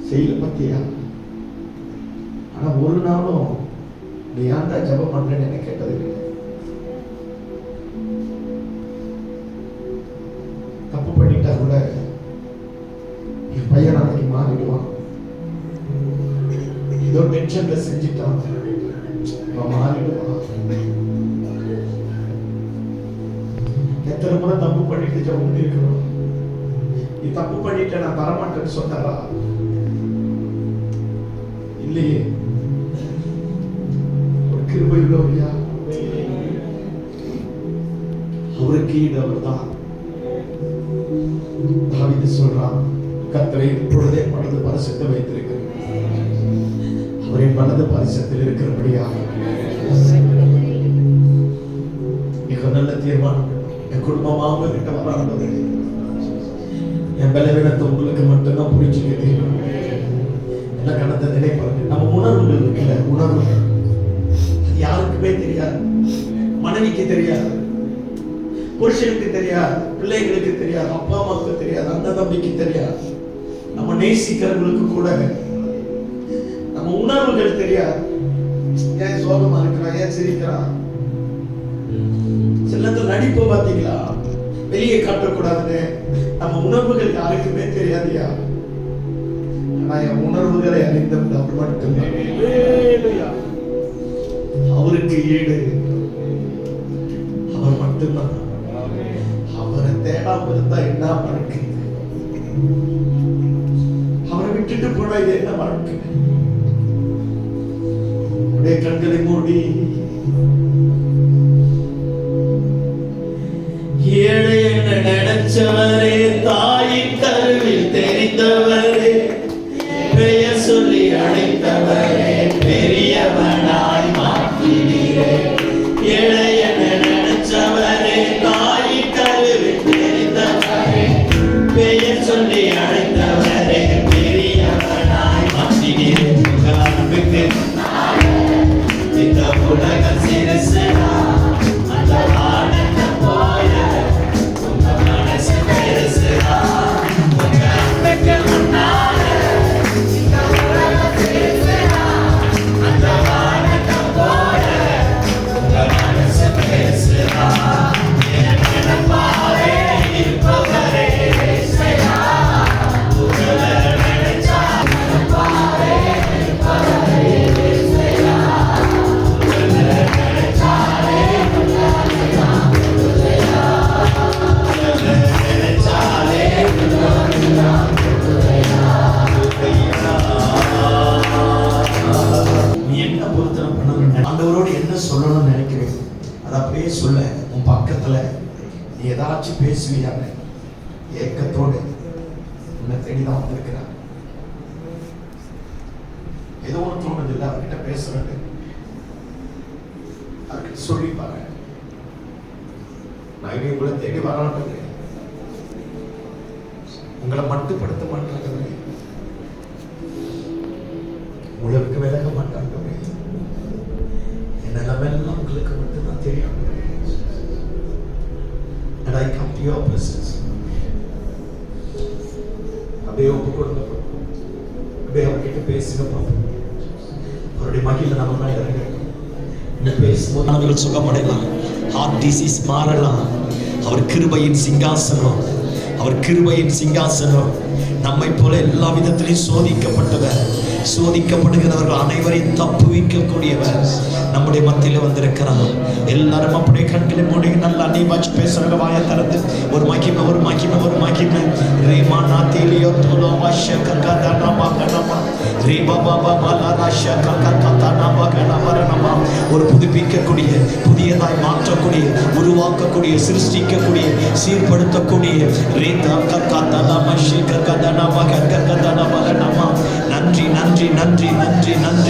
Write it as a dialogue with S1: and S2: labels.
S1: செய்யல பத்தியா? ஆனா ஒரு நாளும் நீ ஏன்டா ஜெபம் பண்றேன்னு என்ன கேட்டது இல்லை. தப்பு பண்ணிட்டா கூட என் பையன் நாளைக்கு மாறிடுவான், ஏதோ டென்ஷன்ல செஞ்சுட்டான், மாறிடுவான். எத்தனை முறை தப்பு பண்ணிட்டு ஜெபம் பண்ணிருக்கணும். நீ தப்பு பண்ணிட்ட நான் தரமாட்டேன்னு சொன்னாரா? இல்லையே. ஒரு கிருபை உள்ளவரையா, அவருக்கு ஈடு அவர்தான். தாவீது சொல்றான், கர்த்தரை இப்பொழுதே மனது பரிசுத்த வைத்திருக்கிறேன், அவரின் மனது பரிசுத்தில் இருக்கிறபடியா மிக நல்ல தீர்மானம். என் குடும்பமாக கிட்ட வராண்டது, என் பலவீனத்தை உங்களுக்கு மட்டும்தான் புரிஞ்சுக்கிட்டு என்ன கடந்த நினைப்பாங்க. நம்ம உணர்வுகள் இருக்குல்ல, உணர்வுகள் யாருக்குமே தெரியாது. மனைவிக்கு தெரியாது, புருஷனுக்கு தெரியாது, பிள்ளைகளுக்கு தெரியாது, அப்பா அம்மாவுக்கு தெரியாது, அண்ணன் தம்பிக்கு தெரியாது, நம்ம நேசிக்கிறவங்களுக்கு கூட நம்ம உணர்வுகள் தெரியாது. ஏன் சோகமா இருக்கிறான், ஏன் சிரிக்கிறான், சிலத்துல நடிப்பு பார்த்தீங்களா, வெளியே காட்டக்கூடாதுன்னு நம்ம உணர்வுகள் யாருக்குமே தெரியாதியா. ஆனா என் உணர்வுகளை அறிந்தவர் அவர் மட்டும்தான். அவருக்கு ஈடு அவர் மட்டும்தான். அவரை தேடாம இருந்தா என்ன வாழ்க்கை? அவரை விட்டுட்டு போனா இது என்ன வாழ்க்கை? உடைய கண்களை மூடி ஏழை என்ன நினைச்சவரே, தாயின் கருவில் தெரிந்தவரே, பெயர் சொல்லி அழைத்தவரே, பெரியவனாய் மாற்றினீரே. ஏழை என்ன நினைச்சவரே, தாயின் கருவில் தெரிந்தவரே, பெயர் சொல்லி அழைத்தவரே, பெரியவனாய் மாற்றினீரே. இந்த உலக சிறுசனா அந்த ஆனந்தம் போல உங்க மனசு பெருசுனா, உங்க அன்புக்கு முன்னால இந்த உலக சிறுசனா அந்த ஆனந்தம் போல உங்க மனசு பெருசுனா. என் நினைப்பாவே இருப்பவரே இயேசுவா, உங்களை நினைச்சா நினைப்பாவே இருப்பவரே இயேசுவா, உங்களை நினைச்சாலே நீ என்ன பொருத்தனை பண்ணணும், ஆண்டவரோடு என்ன சொல்லணும்னு நினைக்கிறேன் அதை அப்படியே சொல்ல. உன் பக்கத்துல நீ ஏதாச்சும் பேசுவியாங்க, ஏக்கத்தோடு உன்னை தேடிதான் வந்திருக்கிறார். ஏதோ ஒன்று தோணுது இல்லை அவர்கிட்ட பேசுறது, அவர்கிட்ட சொல்லி பாரு. நான் இனி உங்களை தேடி வரான்னு உங்களை மட்டுப்படுத்த மாட்டாங்க, உங்களுக்கு விலக மாட்டாங்க. என் நிலைமையெல்லாம் உங்களுக்கு மட்டும்தான் தெரியும். And I come to your presence. அப்படியே ஒப்பு கொடுங்க, அப்படியே அவர்கிட்ட பேசுங்க பாப்போம். அவருடைய மகிழ்ல நம்ம மேல இறங்க பேசும்போது அவர்கள் சுகமடையலாம், ஹார்ட் டிசீஸ் மாறலாம். அவர் கிருபையின் சிங்காசனம், அவர் கிருபையின் சிங்காசனம். நம்மை போல எல்லா விதத்திலையும் சோதிக்கப்பட்டவர், சோதிக்கப்படுகிறவர்கள் அனைவரையும் தப்புவிக்கக்கூடியவர் நம்முடைய மத்தியில வந்திருக்கிறார். எல்லாரும் அப்படியே கண்களை மூடி நல்லா நீ வச்சு பேசுறவங்க வாயை திறந்து ஒரு மகிமை, ஒரு மகிமை, ஒரு மகிமை. ரீமா நாத்திலியோ தோலோ வாஷ ககதனா மகனமா ரீபா பாபா பாலாரா ஷககதனா மகனமரனமா. ஒரு புதுப்பிக்கக்கூடிய, புதியதாய் மாற்றக்கூடிய, உருவாக்கக்கூடிய, சிருஷ்டிக்கக்கூடிய, சீர்படுத்தக்கூடிய ரீதா ககதனா மஷி ககதனா மககதனா மகனமா. நன்றி நன்றி நன்றி நன்றி நன்றி.